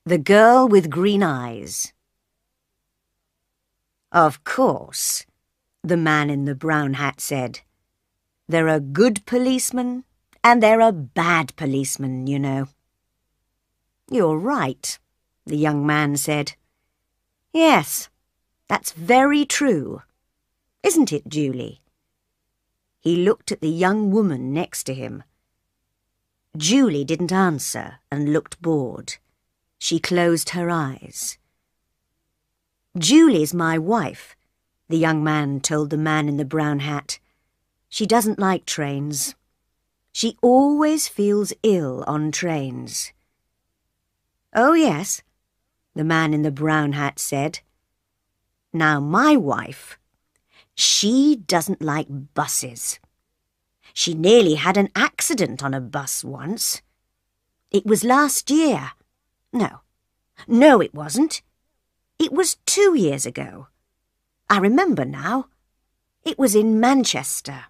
The Girl with Green Eyes. Of course, the man in the brown hat said. There are good policemen and there are bad policemen, you know. You're right, the young man said. Yes, that's very true. Isn't it, Julie? He looked at the young woman next to him. Julie didn't answer and looked bored. She closed her eyes. Julie's my wife, the young man told the man in the brown hat. She doesn't like trains. She always feels ill on trains. Oh, yes, the man in the brown hat said. Now, my wife, she doesn't like buses. She nearly had an accident on a bus once. It was last year. No, it wasn't. It was 2 years ago. I remember now. It was in Manchester.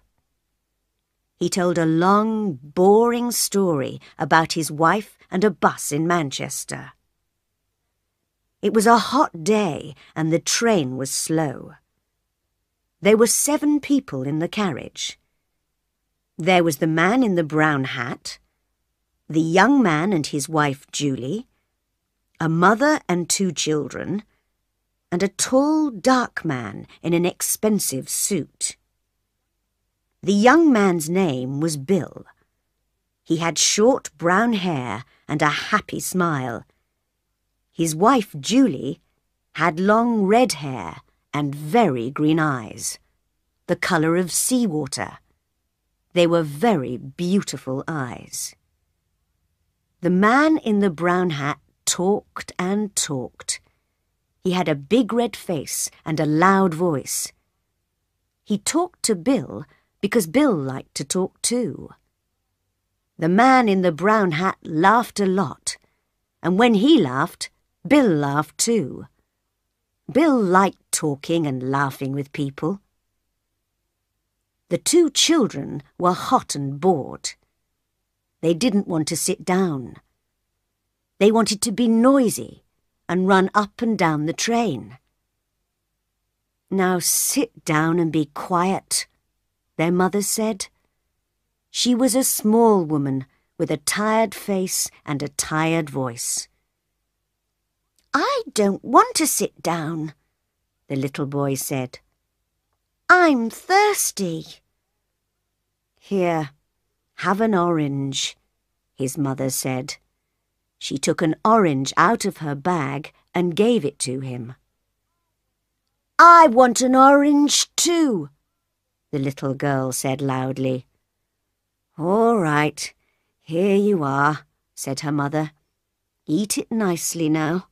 He told a long, boring story about his wife and a bus in Manchester. It was a hot day and the train was slow. There were 7 people in the carriage. There was the man in the brown hat, the young man and his wife Julie, a mother and 2 children, and a tall, dark man in an expensive suit. The young man's name was Bill. He had short brown hair and a happy smile. His wife Julie had long red hair and very green eyes, the colour of seawater. They were very beautiful eyes. The man in the brown hat talked and talked. He had a big red face and a loud voice. He talked to Bill because Bill liked to talk too. The man in the brown hat laughed a lot, and when he laughed, Bill laughed too. Bill liked talking and laughing with people. The 2 children were hot and bored. They didn't want to sit down. They wanted to be noisy and run up and down the train. Now sit down and be quiet, their mother said. She was a small woman with a tired face and a tired voice. I don't want to sit down, the little boy said. I'm thirsty. Here, have an orange, his mother said. She took an orange out of her bag and gave it to him. I want an orange too, the little girl said loudly. All right, here you are, said her mother. Eat it nicely now.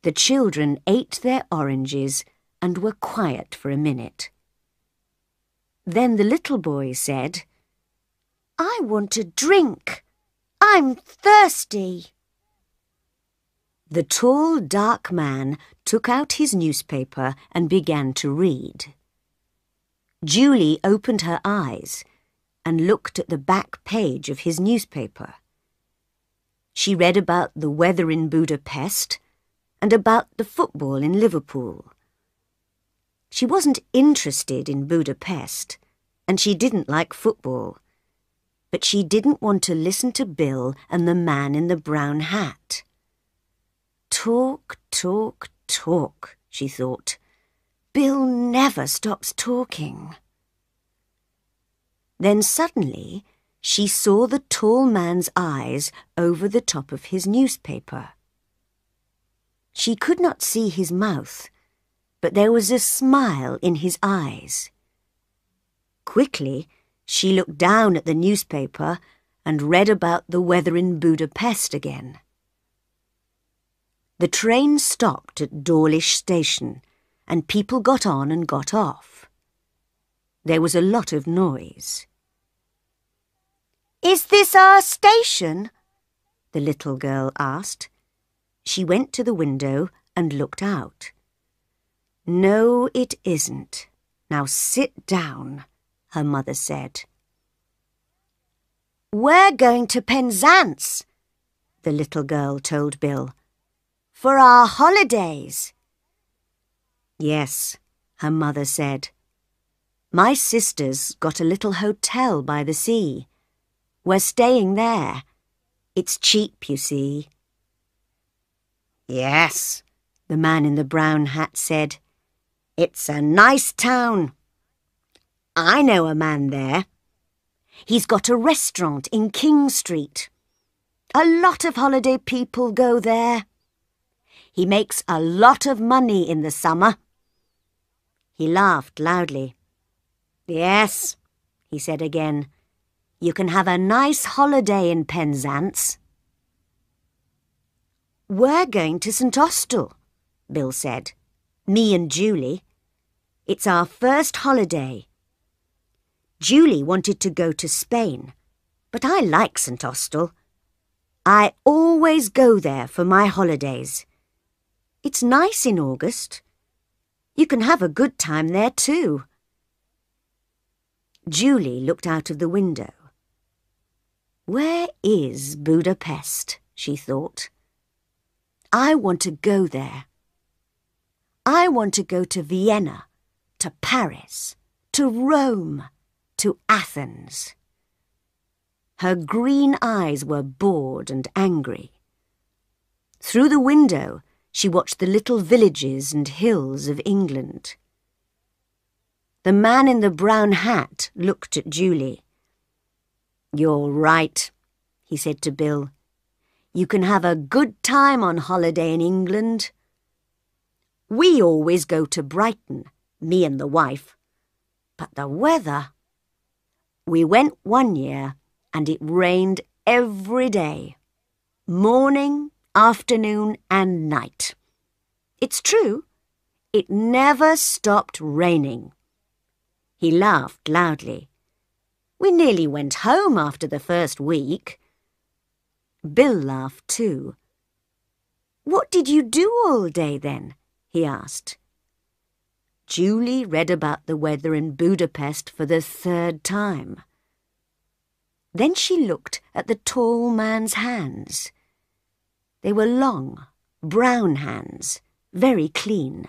The children ate their oranges and were quiet for a minute. Then the little boy said, I want a drink. I'm thirsty. The tall, dark man took out his newspaper and began to read. Julie opened her eyes and looked at the back page of his newspaper. She read about the weather in Budapest and about the football in Liverpool. She wasn't interested in Budapest, and she didn't like football, but she didn't want to listen to Bill and the man in the brown hat. Talk, talk, talk, she thought. Bill never stops talking. Then suddenly she saw the tall man's eyes over the top of his newspaper. She could not see his mouth, but there was a smile in his eyes. Quickly, she looked down at the newspaper and read about the weather in Budapest again. The train stopped at Dawlish Station, and people got on and got off. There was a lot of noise. Is this our station? The little girl asked. She went to the window and looked out. No, it isn't. Now sit down, her mother said. We're going to Penzance, the little girl told Bill. "For our holidays." "Yes," her mother said. "My sister's got a little hotel by the sea. We're staying there. It's cheap, you see." "Yes," the man in the brown hat said. "It's a nice town. I know a man there. He's got a restaurant in King Street. A lot of holiday people go there. He makes a lot of money in the summer." He laughed loudly. "Yes," he said again. "You can have a nice holiday in Penzance." "We're going to St Austell," Bill said. "Me and Julie. It's our first holiday. Julie wanted to go to Spain, but I like St Austell. I always go there for my holidays. It's nice in August. You can have a good time there too." Julie looked out of the window. "Where is Budapest?" she thought. "I want to go there. I want to go to Vienna, to Paris, to Rome, to Athens." Her green eyes were bored and angry. Through the window, she watched the little villages and hills of England. The man in the brown hat looked at Julie. "You're right," he said to Bill. "You can have a good time on holiday in England. We always go to Brighton, me and the wife. But the weather... We went one year and it rained every day. Morning, afternoon and night. It's true, it never stopped raining." He laughed loudly. "We nearly went home after the first week." Bill laughed too. "What did you do all day then?" he asked. Julie read about the weather in Budapest for the third time. Then she looked at the tall man's hands. They were long, brown hands, very clean.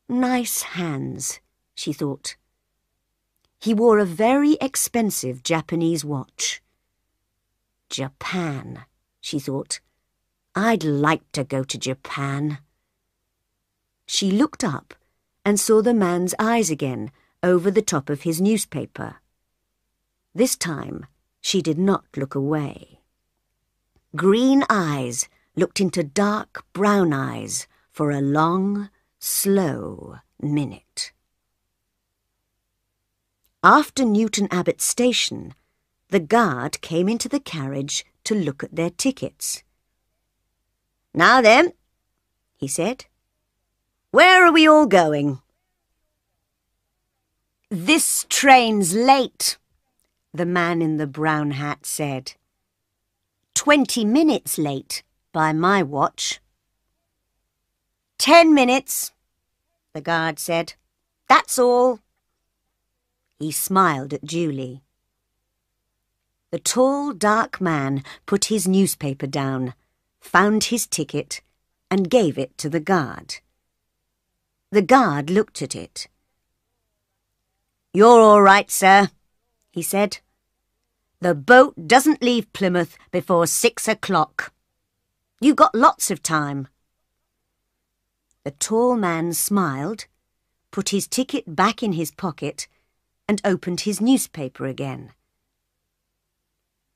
Nice hands, she thought. He wore a very expensive Japanese watch. Japan, she thought. I'd like to go to Japan. She looked up and saw the man's eyes again over the top of his newspaper. This time she did not look away. Green eyes looked into dark brown eyes for a long, slow minute. After Newton Abbot Station, the guard came into the carriage to look at their tickets. "Now then," he said, "where are we all going?" "This train's late," the man in the brown hat said. 20 minutes late by my watch." 10 minutes, the guard said. "That's all." He smiled at Julie. The tall, dark man put his newspaper down, found his ticket, and gave it to the guard. The guard looked at it. "You're all right, sir," he said. "The boat doesn't leave Plymouth before 6 o'clock. You've got lots of time." The tall man smiled, put his ticket back in his pocket, and opened his newspaper again.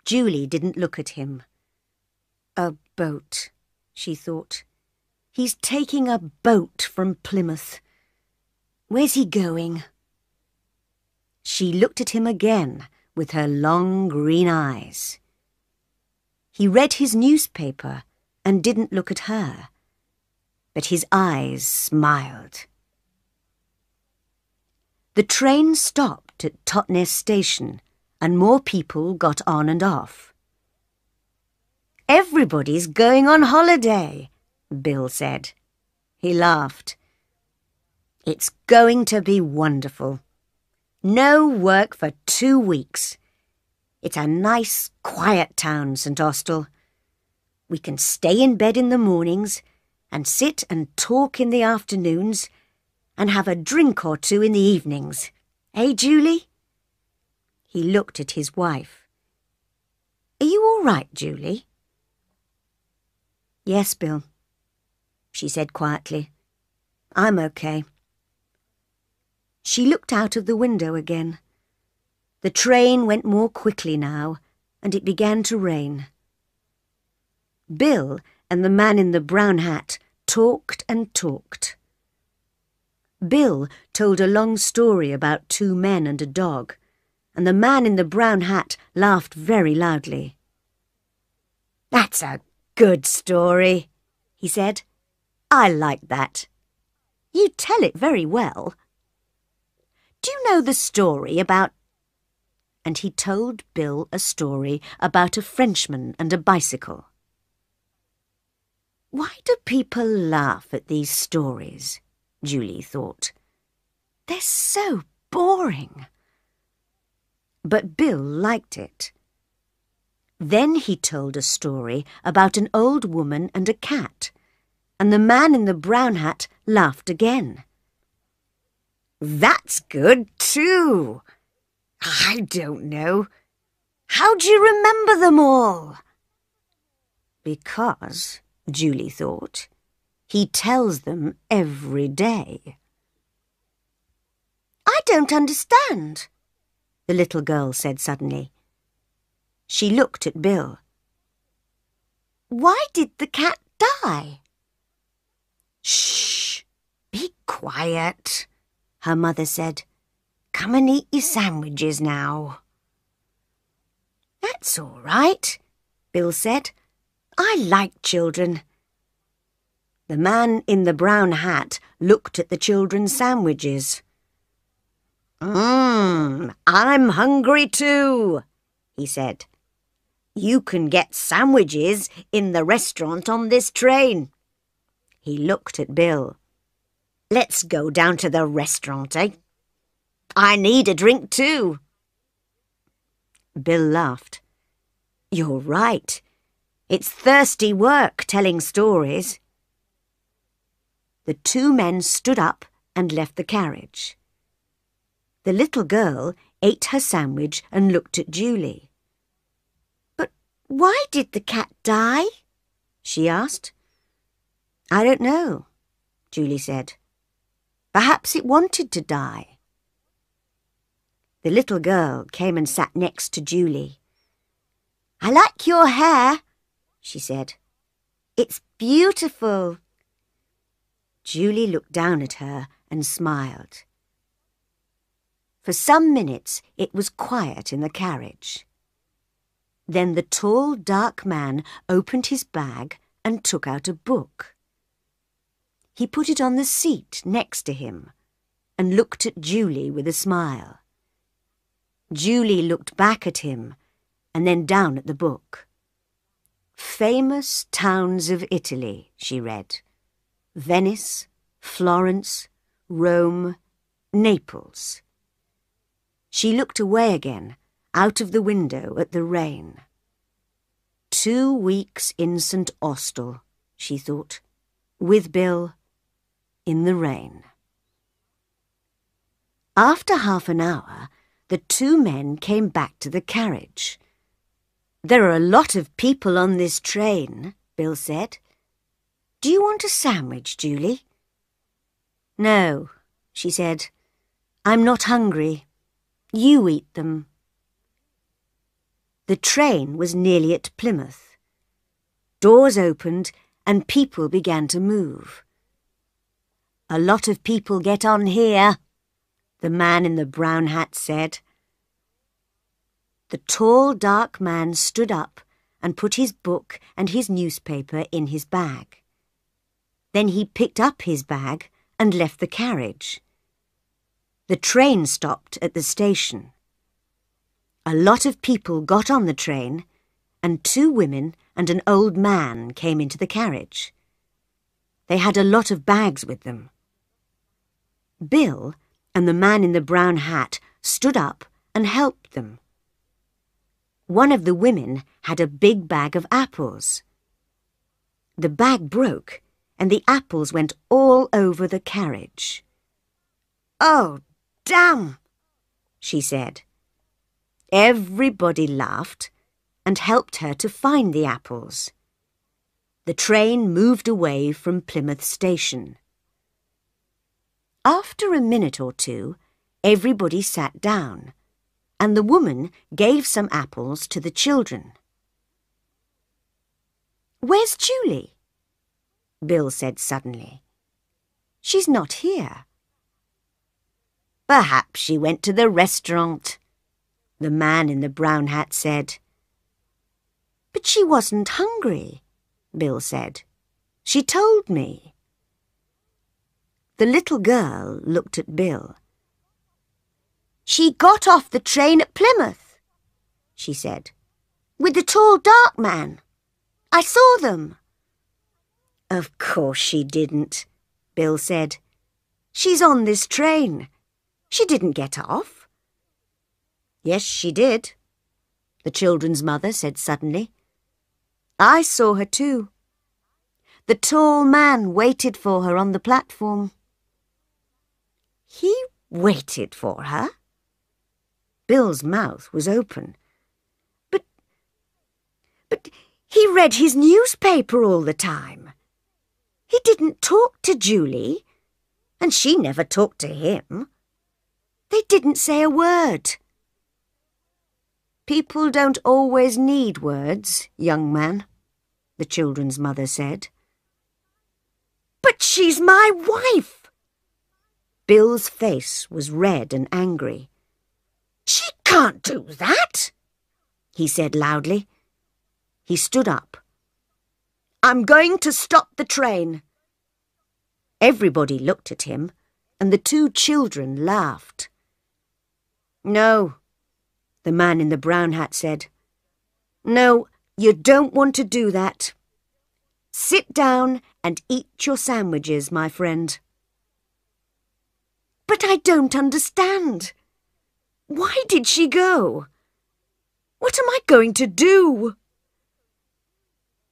Julie didn't look at him. A boat, she thought. He's taking a boat from Plymouth. Where's he going? She looked at him again with her long green eyes. He read his newspaper and didn't look at her, but his eyes smiled. The train stopped at Totnes Station and more people got on and off. "Everybody's going on holiday," Bill said. He laughed. "It's going to be wonderful. No work for 2 weeks. It's a nice, quiet town, St Austell. We can stay in bed in the mornings and sit and talk in the afternoons and have a drink or two in the evenings. Eh, Julie?" He looked at his wife. "Are you all right, Julie?" "Yes, Bill," she said quietly. "I'm okay." She looked out of the window again. The train went more quickly now, and it began to rain. Bill and the man in the brown hat talked and talked. Bill told a long story about 2 men and a dog, and the man in the brown hat laughed very loudly. "That's a good story," he said. "I like that. You tell it very well. Do you know the story about—" And he told Bill a story about a Frenchman and a bicycle. "Why do people laugh at these stories?" Julie thought. "They're so boring." But Bill liked it. Then he told a story about an old woman and a cat, and the man in the brown hat laughed again. "That's good too. I don't know. How do you remember them all?" "Because," Julie thought, "he tells them every day." "I don't understand," the little girl said suddenly. She looked at Bill. "Why did the cat die?" "Shh! Be quiet," her mother said. "Come and eat your sandwiches now." "That's all right," Bill said. "I like children." The man in the brown hat looked at the children's sandwiches. I'm hungry too," he said. "You can get sandwiches in the restaurant on this train." He looked at Bill. "Let's go down to the restaurant, eh? I need a drink too." Bill laughed. "You're right. It's thirsty work telling stories." The 2 men stood up and left the carriage. The little girl ate her sandwich and looked at Julie. "But why did the cat die?" she asked. "I don't know," Julie said. "Perhaps it wanted to die." The little girl came and sat next to Julie. "I like your hair," she said. "It's beautiful." Julie looked down at her and smiled. For some minutes it was quiet in the carriage. Then the tall, dark man opened his bag and took out a book. He put it on the seat next to him and looked at Julie with a smile. Julie looked back at him and then down at the book. "Famous towns of Italy," she read. "Venice, Florence, Rome, Naples." She looked away again, out of the window at the rain. 2 weeks in St. Austell, she thought, with Bill, in the rain. After half an hour, the 2 men came back to the carriage. "There are a lot of people on this train," Bill said. "Do you want a sandwich, Julie?" "No," she said. "I'm not hungry. You eat them." The train was nearly at Plymouth. Doors opened and people began to move. "A lot of people get on here," the man in the brown hat said. The tall, dark man stood up and put his book and his newspaper in his bag. Then he picked up his bag and left the carriage. The train stopped at the station. A lot of people got on the train, and 2 women and an old man came into the carriage. They had a lot of bags with them. Bill and the man in the brown hat stood up and helped them. One of the women had a big bag of apples. The bag broke and the apples went all over the carriage. "Oh, damn!" she said. Everybody laughed and helped her to find the apples. The train moved away from Plymouth Station. After a minute or two, everybody sat down, and the woman gave some apples to the children. "Where's Julie?" Bill said suddenly. "She's not here." "Perhaps she went to the restaurant," the man in the brown hat said. "But she wasn't hungry," Bill said. "She told me." The little girl looked at Bill. "She got off the train at Plymouth," she said, "with the tall dark man. I saw them." "Of course she didn't," Bill said. "She's on this train. She didn't get off." "Yes, she did," the children's mother said suddenly. "I saw her too. The tall man waited for her on the platform." "He waited for her?" Bill's mouth was open. But he read his newspaper all the time. He didn't talk to Julie, and she never talked to him. They didn't say a word." "People don't always need words, young man," the children's mother said. "But she's my wife!" Bill's face was red and angry. "She can't do that," he said loudly. He stood up. "I'm going to stop the train." Everybody looked at him, and the two children laughed. "No," the man in the brown hat said. "No, you don't want to do that. Sit down and eat your sandwiches, my friend." "But I don't understand. Why did she go? What am I going to do?"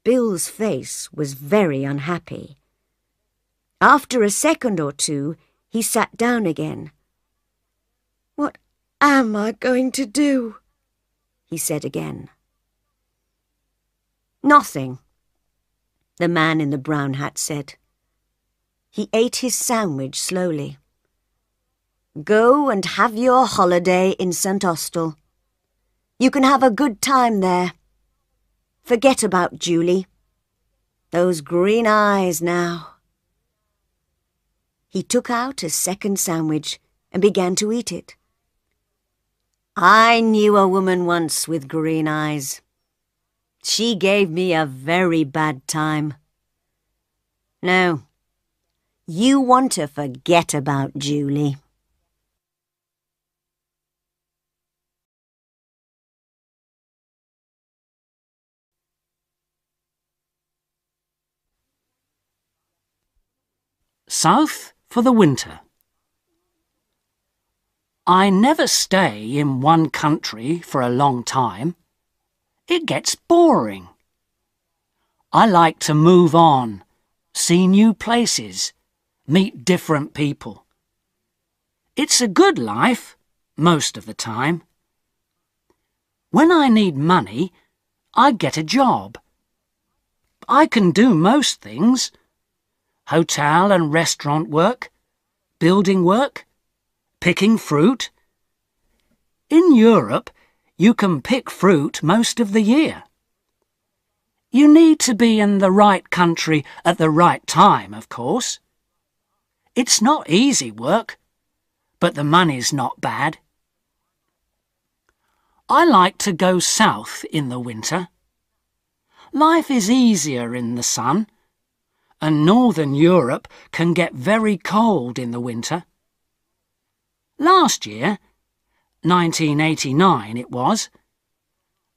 Bill's face was very unhappy. After a second or two, he sat down again. "What am I going to do?" he said again. "Nothing," the man in the brown hat said. He ate his sandwich slowly. "Go and have your holiday in St. Austell. You can have a good time there. Forget about Julie. Those green eyes now." He took out a second sandwich and began to eat it. "I knew a woman once with green eyes. She gave me a very bad time. No, you want to forget about Julie." South for the winter. I never stay in one country for a long time. It gets boring. I like to move on, see new places, meet different people. It's a good life, most of the time. When I need money, I get a job. I can do most things. Hotel and restaurant work, building work, picking fruit. In Europe, you can pick fruit most of the year. You need to be in the right country at the right time, of course. It's not easy work, but the money's not bad. I like to go south in the winter. Life is easier in the sun, and Northern Europe can get very cold in the winter. Last year, 1989 it was,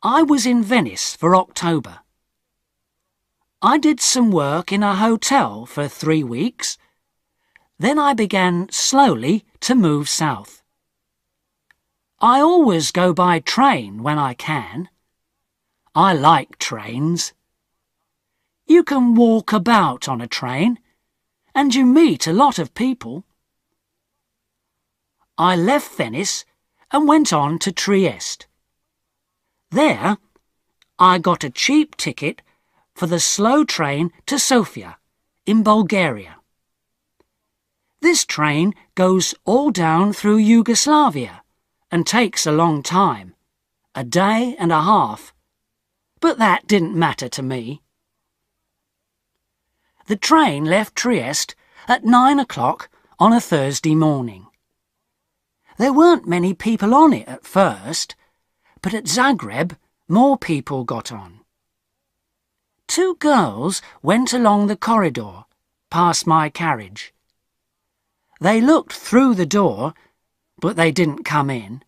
I was in Venice for October. I did some work in a hotel for 3 weeks. Then I began slowly to move south. I always go by train when I can. I like trains. You can walk about on a train, and you meet a lot of people. I left Venice and went on to Trieste. There, I got a cheap ticket for the slow train to Sofia, in Bulgaria. This train goes all down through Yugoslavia and takes a long time, a day and a half, but that didn't matter to me. The train left Trieste at 9 o'clock on a Thursday morning. There weren't many people on it at first, but at Zagreb more people got on. 2 girls went along the corridor, past my carriage. They looked through the door, but they didn't come in.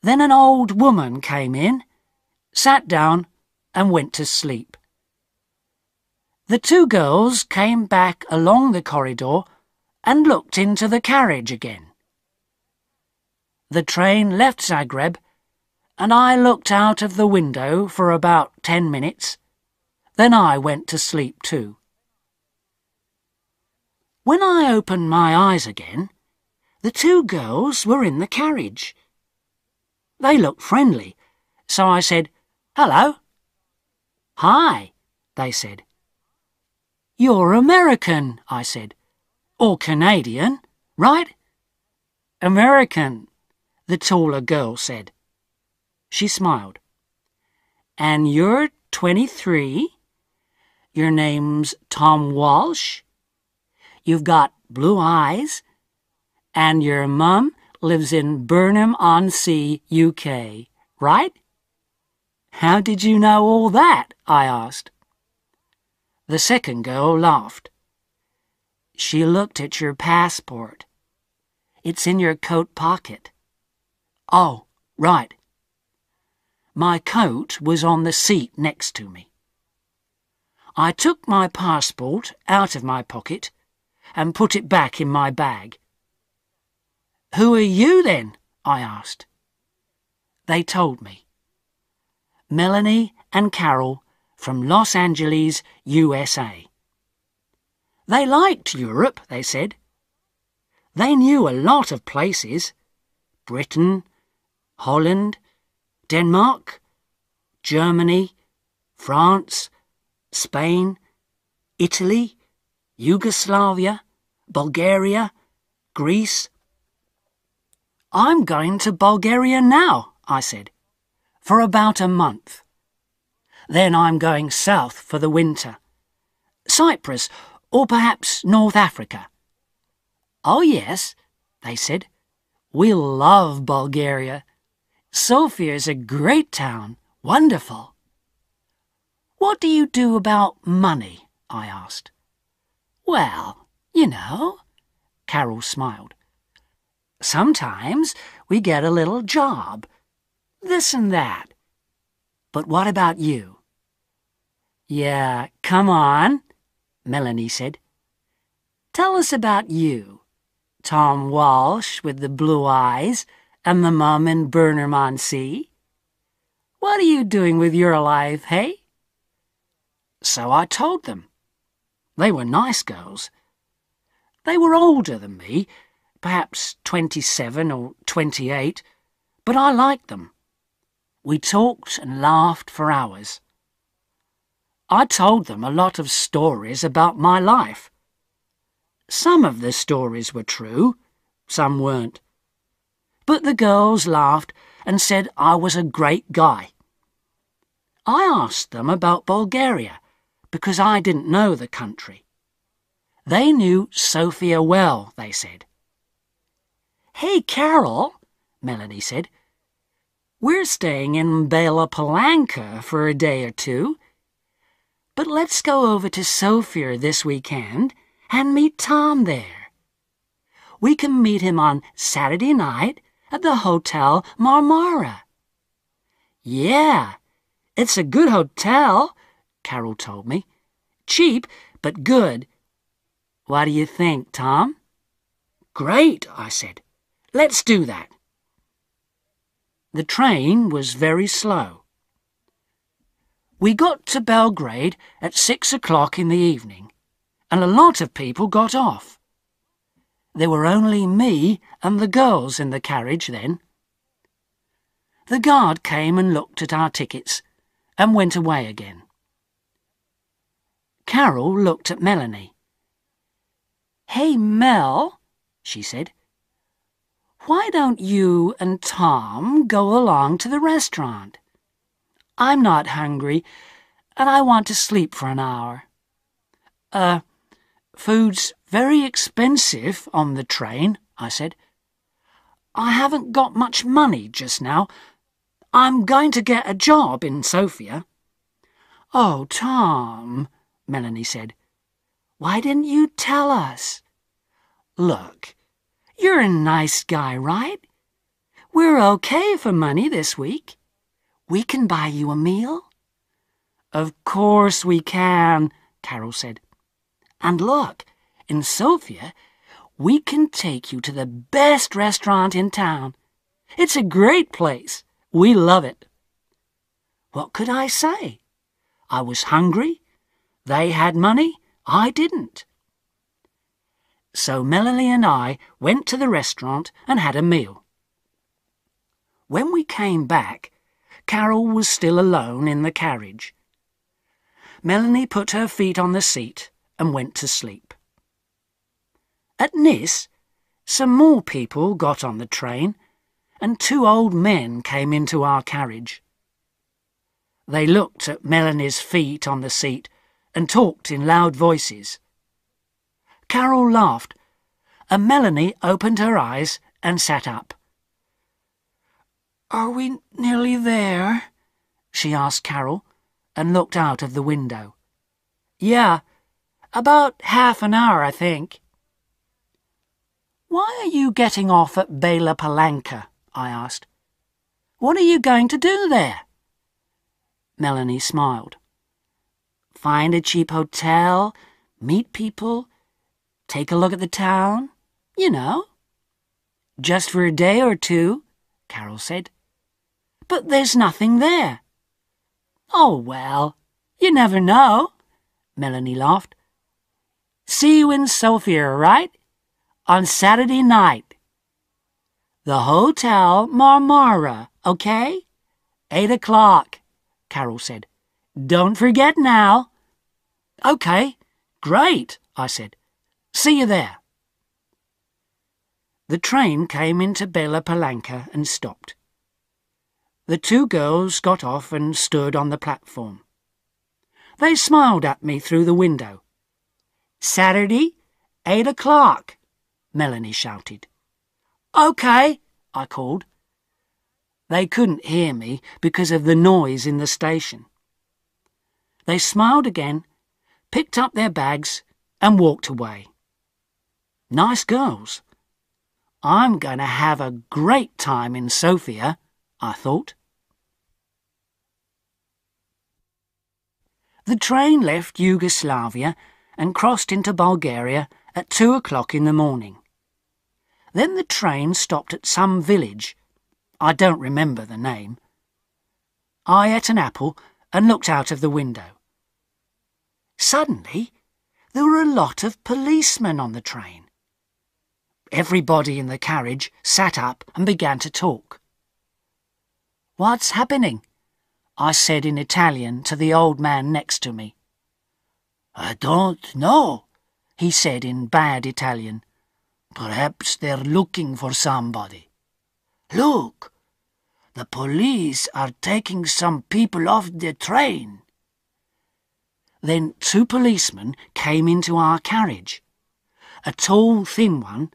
Then an old woman came in, sat down and went to sleep. The 2 girls came back along the corridor and looked into the carriage again. The train left Zagreb, and I looked out of the window for about 10 minutes. Then I went to sleep too. When I opened my eyes again, the 2 girls were in the carriage. They looked friendly, so I said, "Hello." "Hi," they said. "You're American," I said. "Or Canadian, right?" "American," the taller girl said. She smiled. "And you're 23? Your name's Tom Walsh? You've got blue eyes? And your mum lives in Burnham-on-Sea, UK, right?" "How did you know all that?" I asked. The second girl laughed. "She looked at your passport. It's in your coat pocket." "Oh, right." My coat was on the seat next to me. I took my passport out of my pocket and put it back in my bag. "Who are you then?" I asked. They told me. Melanie and Carol from Los Angeles, USA. They liked Europe, they said. They knew a lot of places: Britain, Holland, Denmark, Germany, France, Spain, Italy, Yugoslavia, Bulgaria, Greece. "I'm going to Bulgaria now," I said, "for about a month. Then I'm going south for the winter. Cyprus, or perhaps North Africa." "Oh yes," they said. "We'll love Bulgaria. Sofia's a great town, wonderful." "What do you do about money?" I asked. "Well, you know," Carol smiled. "Sometimes we get a little job, this and that. But what about you?" "Yeah, come on," Melanie said. "Tell us about you, Tom Walsh with the blue eyes and the mum in Burnham-on-Sea. What are you doing with your life, hey?" So I told them. They were nice girls. They were older than me, perhaps 27 or 28, but I liked them. We talked and laughed for hours. I told them a lot of stories about my life. Some of the stories were true, some weren't. But the girls laughed and said I was a great guy. I asked them about Bulgaria, because I didn't know the country. They knew Sofia well, they said. "Hey, Carol," Melanie said, "we're staying in Bela Palanka for a day or two. But let's go over to Sofia this weekend and meet Tom there. We can meet him on Saturday night at the Hotel Marmara." "Yeah, it's a good hotel," Carol told me. "Cheap, but good. What do you think, Tom?" "Great," I said. "Let's do that." The train was very slow. We got to Belgrade at 6 o'clock in the evening, and a lot of people got off. There were only me and the girls in the carriage then. The guard came and looked at our tickets and went away again. Carol looked at Melanie. "Hey, Mel," she said, "why don't you and Tom go along to the restaurant? I'm not hungry, and I want to sleep for an hour." Food's very expensive on the train," I said. "I haven't got much money just now. I'm going to get a job in Sofia." "Oh, Tom," Melanie said, "why didn't you tell us? Look, you're a nice guy, right? We're okay for money this week. We can buy you a meal." "Of course we can," Carol said. "And look, in Sofia, we can take you to the best restaurant in town. It's a great place. We love it." What could I say? I was hungry. They had money. I didn't. So Melanie and I went to the restaurant and had a meal. When we came back, Carol was still alone in the carriage. Melanie put her feet on the seat and went to sleep. At Nis, some more people got on the train, and 2 old men came into our carriage. They looked at Melanie's feet on the seat and talked in loud voices. Carol laughed, and Melanie opened her eyes and sat up. "Are we nearly there?" she asked Carol, and looked out of the window. "Yeah, about half an hour, I think." "Why are you getting off at Bela Palanka?" I asked. "What are you going to do there?" Melanie smiled. "Find a cheap hotel, meet people, take a look at the town, you know." "Just for a day or 2, Carol said. "But there's nothing there." "Oh, well, you never know," Melanie laughed. "See you in Sofia, right? On Saturday night. The Hotel Marmara, okay? 8 o'clock, Carol said. "Don't forget now." "Okay, great," I said. "See you there." The train came into Bela Palanka and stopped. The 2 girls got off and stood on the platform. They smiled at me through the window. "Saturday, 8 o'clock, Melanie shouted. "Okay," I called. They couldn't hear me because of the noise in the station. They smiled again, picked up their bags and walked away. Nice girls. I'm going to have a great time in Sofia, I thought. The train left Yugoslavia and crossed into Bulgaria at 2 o'clock in the morning. Then the train stopped at some village. I don't remember the name. I ate an apple and looked out of the window. Suddenly, there were a lot of policemen on the train. Everybody in the carriage sat up and began to talk. "What's happening?" I said in Italian to the old man next to me. "I don't know," he said in bad Italian. "Perhaps they're looking for somebody. Look, the police are taking some people off the train." Then 2 policemen came into our carriage, a tall, thin one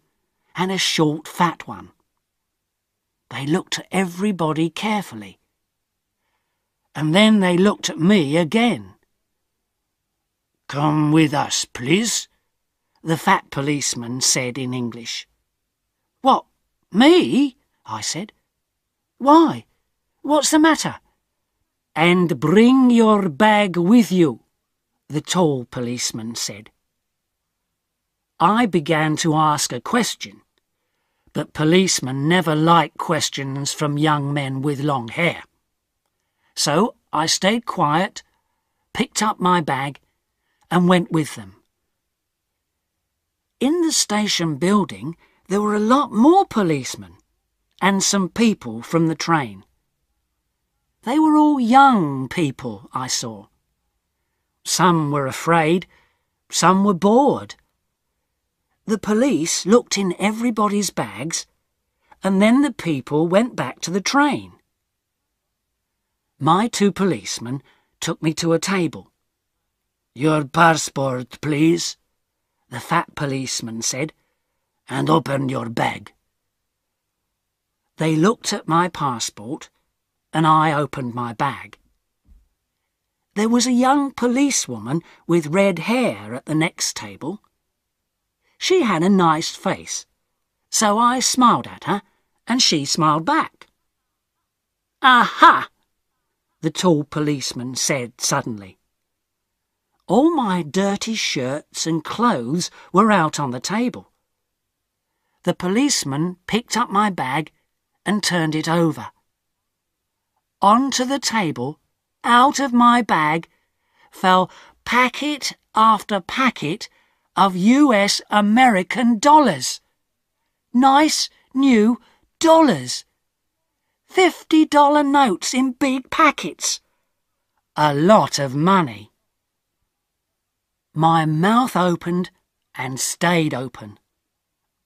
and a short, fat one. They looked at everybody carefully, and then they looked at me again. "Come with us, please," the fat policeman said in English. "What, me?" I said. "Why? What's the matter?" "And bring your bag with you," the tall policeman said. I began to ask a question, but policemen never like questions from young men with long hair. So I stayed quiet picked up my bag and went with them. In the station building, there were a lot more policemen and some people from the train. They were all young people, I saw. Some were afraid, some were bored. The police looked in everybody's bags, and then the people went back to the train. My two policemen took me to a table. "Your passport, please," the fat policeman said, "and open your bag." They looked at my passport, and I opened my bag. There was a young policewoman with red hair at the next table. She had a nice face, so I smiled at her, and she smiled back. "Aha!" the tall policeman said suddenly. All my dirty shirts and clothes were out on the table. The policeman picked up my bag and turned it over. Onto the table, out of my bag, fell packet after packet of US American dollars. Nice new dollars. $50 notes in big packets. A lot of money. My mouth opened and stayed open.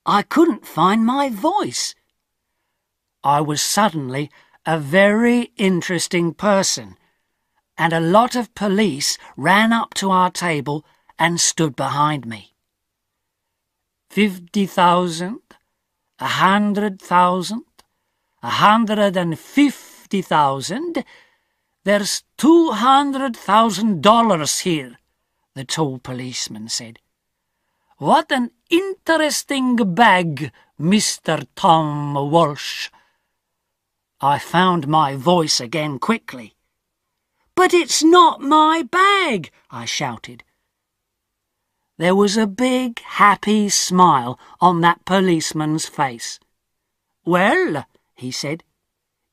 I couldn't find my voice. I was suddenly a very interesting person, and a lot of police ran up to our table and stood behind me. 50,000, 100,000, 150,000. There's $200,000 here, the tall policeman said. "What an interesting bag, Mr. Tom Walsh." I found my voice again quickly. "But it's not my bag," I shouted. There was a big, happy smile on that policeman's face. "Well," he said,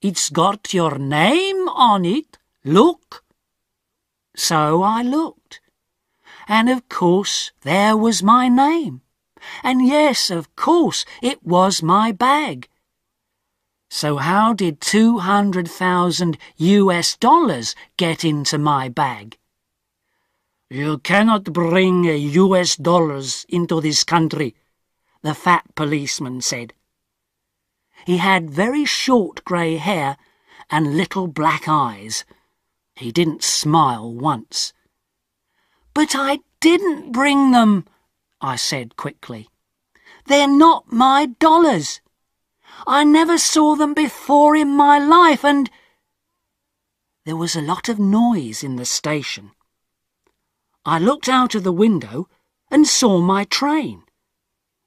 "it's got your name on it. Look." So I looked, and of course there was my name. And yes, of course, it was my bag. So how did 200,000 US dollars get into my bag? "You cannot bring US dollars into this country," the fat policeman said. He had very short grey hair and little black eyes. He didn't smile once. "But I didn't bring them," I said quickly. "They're not my dollars. I never saw them before in my life, and—" There was a lot of noise in the station. I looked out of the window and saw my train.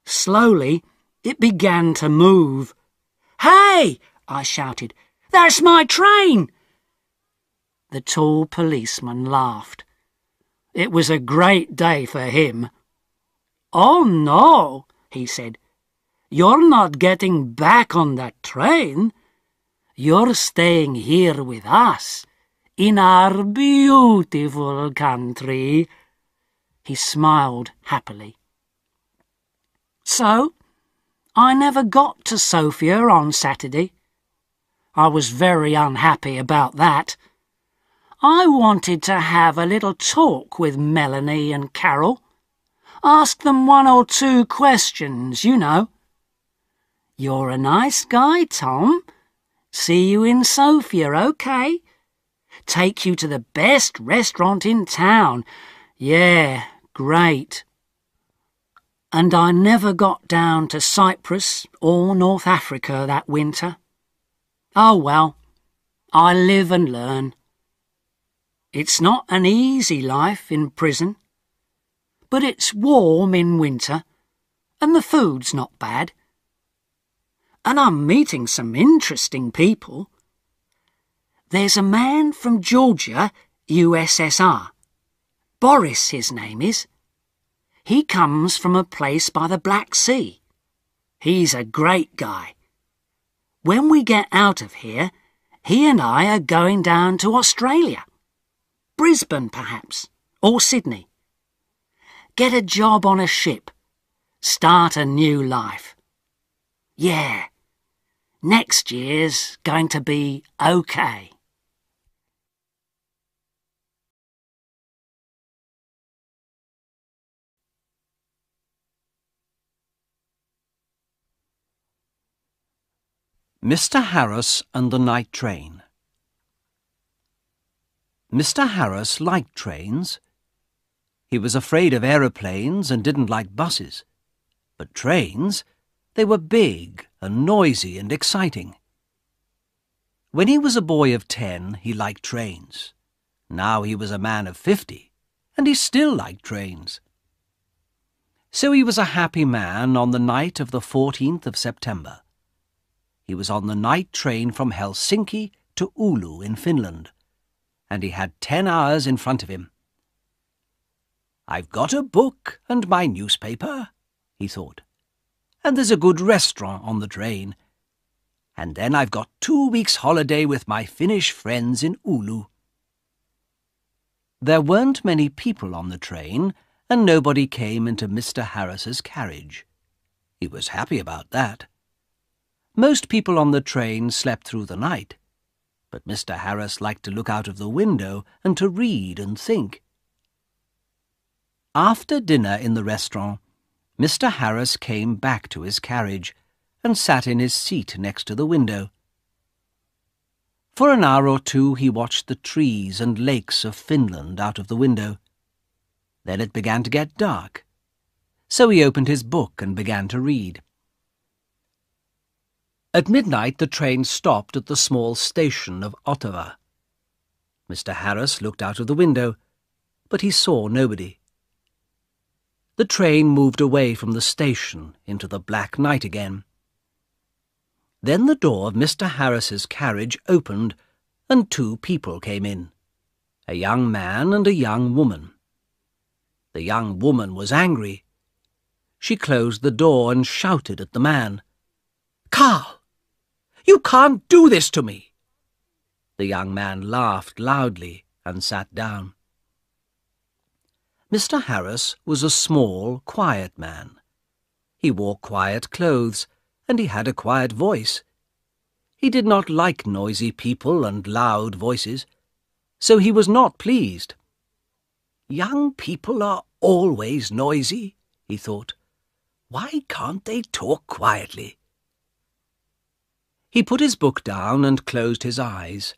Slowly, it began to move. "Hey!" I shouted. "That's my train!" The tall policeman laughed. It was a great day for him. "Oh, no," he said. "You're not getting back on that train. You're staying here with us, in our beautiful country." He smiled happily. So, I never got to Sofia on Saturday. I was very unhappy about that. I wanted to have a little talk with Melanie and Carol. Ask them 1 or 2 questions, you know. "You're a nice guy, Tom. See you in Sofia, okay? Take you to the best restaurant in town. Yeah, great." And I never got down to Cyprus or North Africa that winter. Oh well, I live and learn. It's not an easy life in prison, but it's warm in winter, and the food's not bad. And I'm meeting some interesting people. There's a man from Georgia, USSR. Boris, his name is. He comes from a place by the Black Sea. He's a great guy. When we get out of here, he and I are going down to Australia. Brisbane, perhaps, or Sydney. Get a job on a ship. Start a new life. Yeah, next year's going to be okay. Mr. Harris and the Night Train. Mr. Harris liked trains. He was afraid of aeroplanes and didn't like buses. But trains, they were big and noisy and exciting. When he was a boy of 10, he liked trains. Now he was a man of 50, and he still liked trains. So he was a happy man on the night of the 14th of September. He was on the night train from Helsinki to Oulu in Finland, and he had 10 hours in front of him. "I've got a book and my newspaper," he thought, "and there's a good restaurant on the train. And then I've got 2 weeks' holiday with my Finnish friends in Oulu." There weren't many people on the train, and nobody came into Mr. Harris's carriage. He was happy about that. Most people on the train slept through the night, but Mr. Harris liked to look out of the window and to read and think. After dinner in the restaurant, Mr. Harris came back to his carriage and sat in his seat next to the window. For an hour or two he watched the trees and lakes of Finland out of the window. Then it began to get dark, so he opened his book and began to read. At midnight the train stopped at the small station of Ottawa. Mr. Harris looked out of the window, but he saw nobody. The train moved away from the station into the black night again. Then the door of Mr. Harris's carriage opened, and 2 people came in, a young man and a young woman. The young woman was angry. She closed the door and shouted at the man, "Carl! You can't do this to me!" The young man laughed loudly and sat down. Mr. Harris was a small, quiet man. He wore quiet clothes, and he had a quiet voice. He did not like noisy people and loud voices, so he was not pleased. "Young people are always noisy," he thought. "Why can't they talk quietly?" He put his book down and closed his eyes.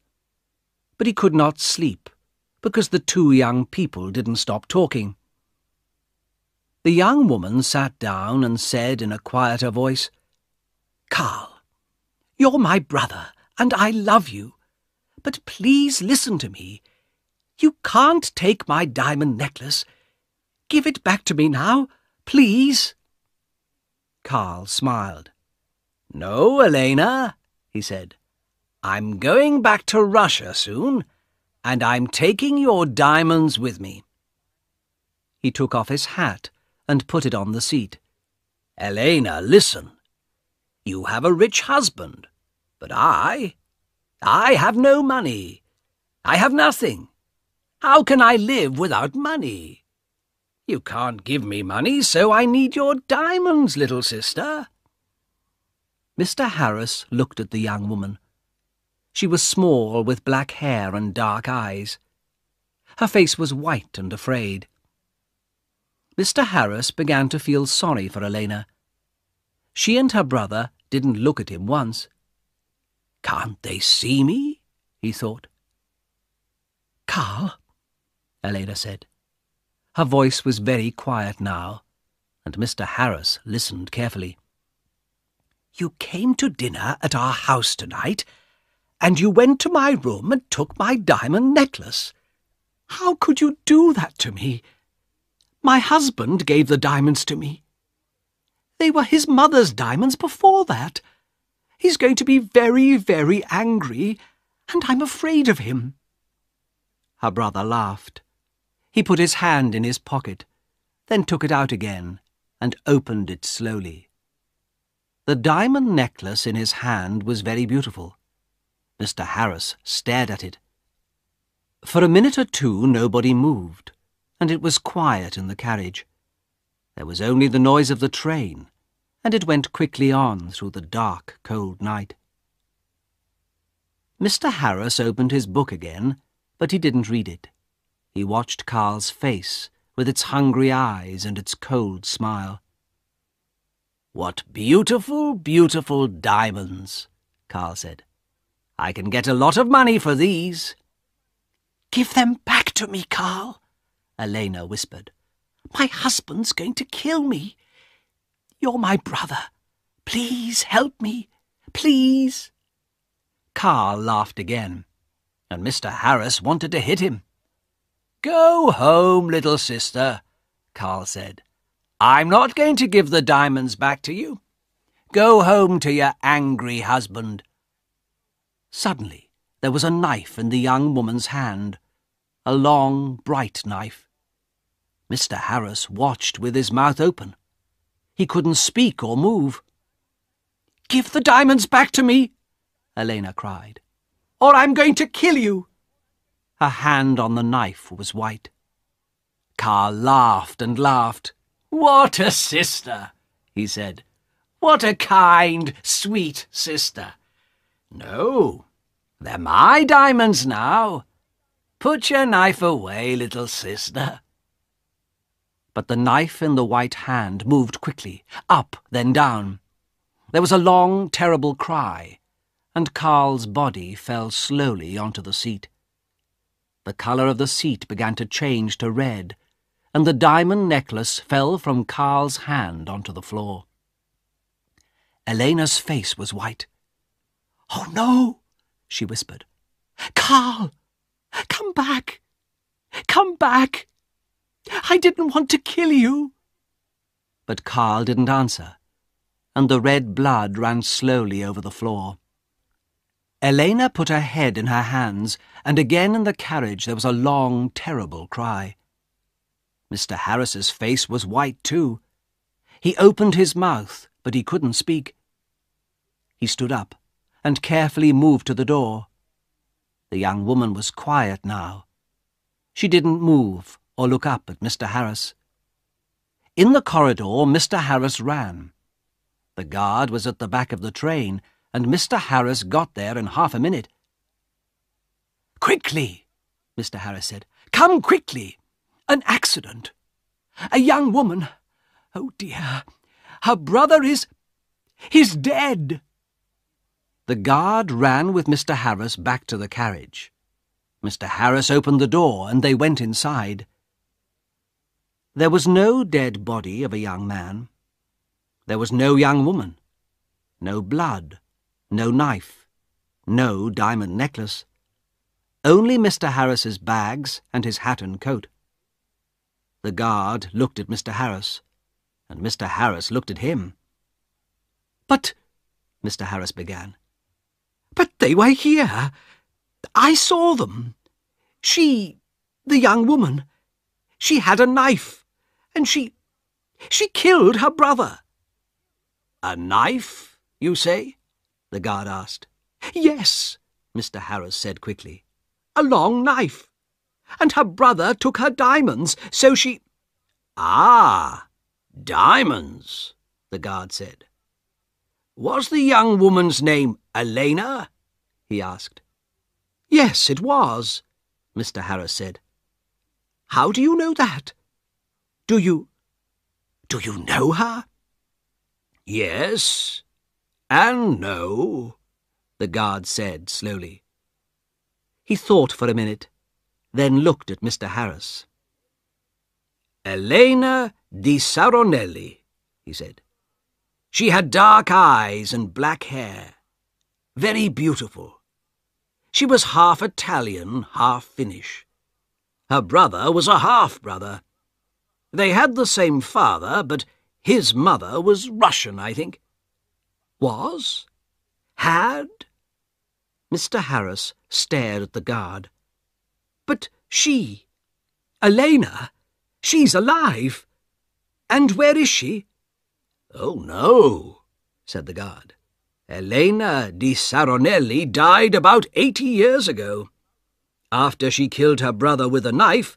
But he could not sleep, because the 2 young people didn't stop talking. The young woman sat down and said in a quieter voice, "Carl, you're my brother, and I love you. But please listen to me. You can't take my diamond necklace. Give it back to me now, please." Carl smiled. "No, Elena," he said. "I'm going back to Russia soon, and I'm taking your diamonds with me." He took off his hat and put it on the seat. "Elena, listen. You have a rich husband, but I have no money. I have nothing. How can I live without money? You can't give me money, so I need your diamonds, little sister." Mr. Harris looked at the young woman. She was small, with black hair and dark eyes. Her face was white and afraid. Mr. Harris began to feel sorry for Elena. She and her brother didn't look at him once. "Can't they see me?" he thought. "Carl," Elena said. Her voice was very quiet now, and Mr. Harris listened carefully. "You came to dinner at our house tonight, and you went to my room and took my diamond necklace. How could you do that to me? My husband gave the diamonds to me. They were his mother's diamonds before that. He's going to be very, very angry, and I'm afraid of him." Her brother laughed. He put his hand in his pocket, then took it out again and opened it slowly. The diamond necklace in his hand was very beautiful. Mr. Harris stared at it. For a minute or two nobody moved, and it was quiet in the carriage. There was only the noise of the train, and it went quickly on through the dark, cold night. Mr. Harris opened his book again, but he didn't read it. He watched Carl's face, with its hungry eyes and its cold smile. "What beautiful, beautiful diamonds," Carl said. "I can get a lot of money for these." "Give them back to me, Carl," Elena whispered. "My husband's going to kill me. You're my brother. Please help me. Please." Carl laughed again, and Mr. Harris wanted to hit him. "Go home, little sister," Carl said. "I'm not going to give the diamonds back to you. Go home to your angry husband." Suddenly there was a knife in the young woman's hand, a long, bright knife. Mr. Harris watched with his mouth open. He couldn't speak or move. "Give the diamonds back to me," Elena cried, "or I'm going to kill you." Her hand on the knife was white. Carl laughed and laughed. "What a sister," he said. "What a kind, sweet sister. No, they're my diamonds now. Put your knife away, little sister." But the knife in the white hand moved quickly, up, then down. There was a long, terrible cry, and Carl's body fell slowly onto the seat. The colour of the seat began to change to red, and the diamond necklace fell from Carl's hand onto the floor. Elena's face was white. "Oh, no," she whispered. "Carl, come back. Come back. I didn't want to kill you." But Carl didn't answer, and the red blood ran slowly over the floor. Elena put her head in her hands, and again in the carriage there was a long, terrible cry. Mr. Harris's face was white too. He opened his mouth, but he couldn't speak. He stood up and carefully moved to the door. The young woman was quiet now. She didn't move or look up at Mr. Harris. In the corridor, Mr. Harris ran. The guard was at the back of the train, and Mr. Harris got there in half a minute. "Quickly," Mr. Harris said. "Come quickly. An accident. A young woman. Oh dear. Her brother he's dead." The guard ran with Mr. Harris back to the carriage. Mr. Harris opened the door, and they went inside. There was no dead body of a young man. There was no young woman. No blood. No knife. No diamond necklace. Only Mr. Harris's bags and his hat and coat. The guard looked at Mr. Harris, and Mr. Harris looked at him. "But," Mr. Harris began. "But they were here. I saw them. The young woman, she had a knife, and she killed her brother." "A knife, you say?" the guard asked. "Yes," Mr. Harris said quickly. "A long knife. And her brother took her diamonds, so she—" "Ah, diamonds," the guard said. "Was the young woman's name Elena?" he asked. "Yes, it was," Mr. Harris said. "How do you know that? Do you know her?" "Yes, and no," the guard said slowly. He thought for a minute, then looked at Mr. Harris. "Elena di Saronelli," he said. "She had dark eyes and black hair. Very beautiful. She was half Italian, half Finnish. Her brother was a half-brother. They had the same father, but his mother was Russian, I think." "Was? Had?" Mr. Harris stared at the guard. "But Elena, she's alive. And where is she?" "Oh, no," said the guard. "Elena di Saronelli died about 80 years ago. After she killed her brother with a knife,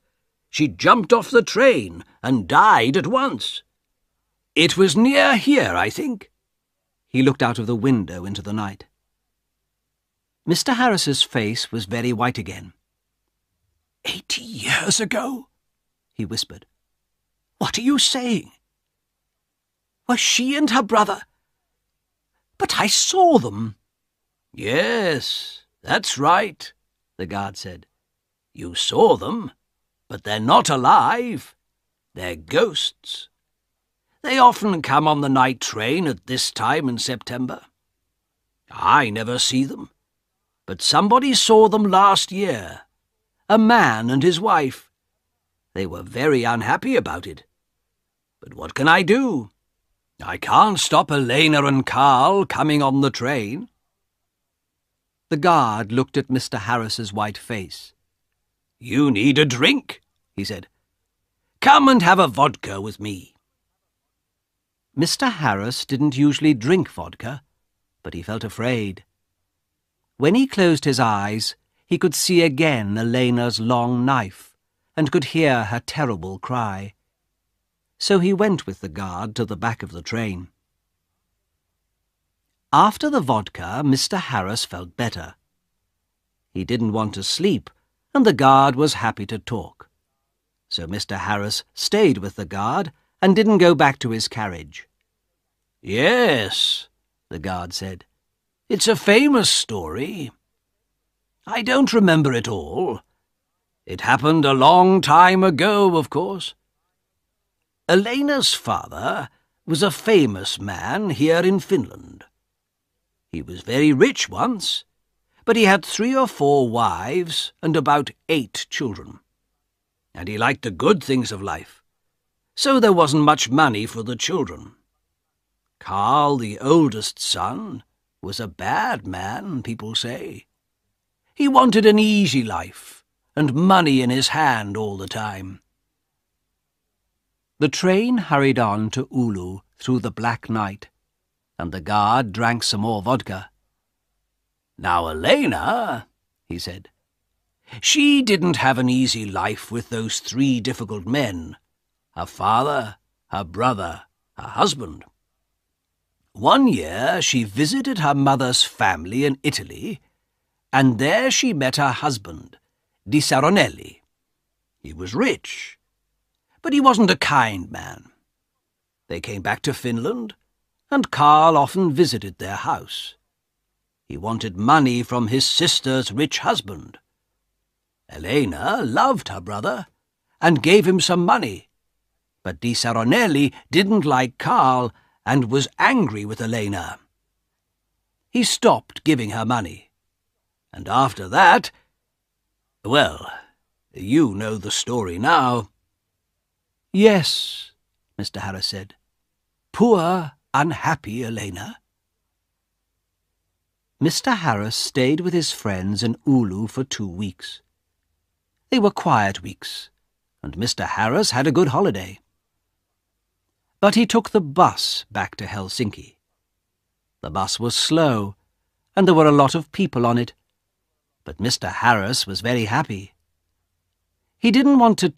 she jumped off the train and died at once. It was near here, I think." He looked out of the window into the night. Mr. Harris's face was very white again. 80 years ago?" he whispered. "What are you saying? Was she and her brother? But I saw them." "Yes, that's right," the guard said. "You saw them, but they're not alive. They're ghosts. They often come on the night train at this time in September. I never see them, but somebody saw them last year. A man and his wife. They were very unhappy about it. But what can I do? I can't stop Elena and Carl coming on the train." The guard looked at Mr. Harris's white face. "You need a drink," he said. "Come and have a vodka with me." Mr. Harris didn't usually drink vodka, but he felt afraid. When he closed his eyes, he could see again Elena's long knife, and could hear her terrible cry. So he went with the guard to the back of the train. After the vodka, Mr. Harris felt better. He didn't want to sleep, and the guard was happy to talk. So Mr. Harris stayed with the guard and didn't go back to his carriage. "Yes," the guard said, "it's a famous story. I don't remember it all. It happened a long time ago, of course. Elena's father was a famous man here in Finland. He was very rich once, but he had 3 or 4 wives and about 8 children. And he liked the good things of life, so there wasn't much money for the children. Carl, the oldest son, was a bad man, people say. He wanted an easy life and money in his hand all the time." The train hurried on to Oulu through the black night, and the guard drank some more vodka. "Now, Elena," he said, "she didn't have an easy life with those 3 difficult men, her father, her brother, her husband. One year she visited her mother's family in Italy, and there she met her husband, Di Saronelli. He was rich, but he wasn't a kind man. They came back to Finland, and Carl often visited their house. He wanted money from his sister's rich husband. Elena loved her brother and gave him some money, but Di Saronelli didn't like Carl and was angry with Elena. He stopped giving her money, and after that, well, you know the story now." "Yes," Mr. Harris said. "Poor, unhappy Elena." Mr. Harris stayed with his friends in Oulu for 2 weeks. They were quiet weeks, and Mr. Harris had a good holiday. But he took the bus back to Helsinki. The bus was slow, and there were a lot of people on it, but Mr. Harris was very happy. He didn't want to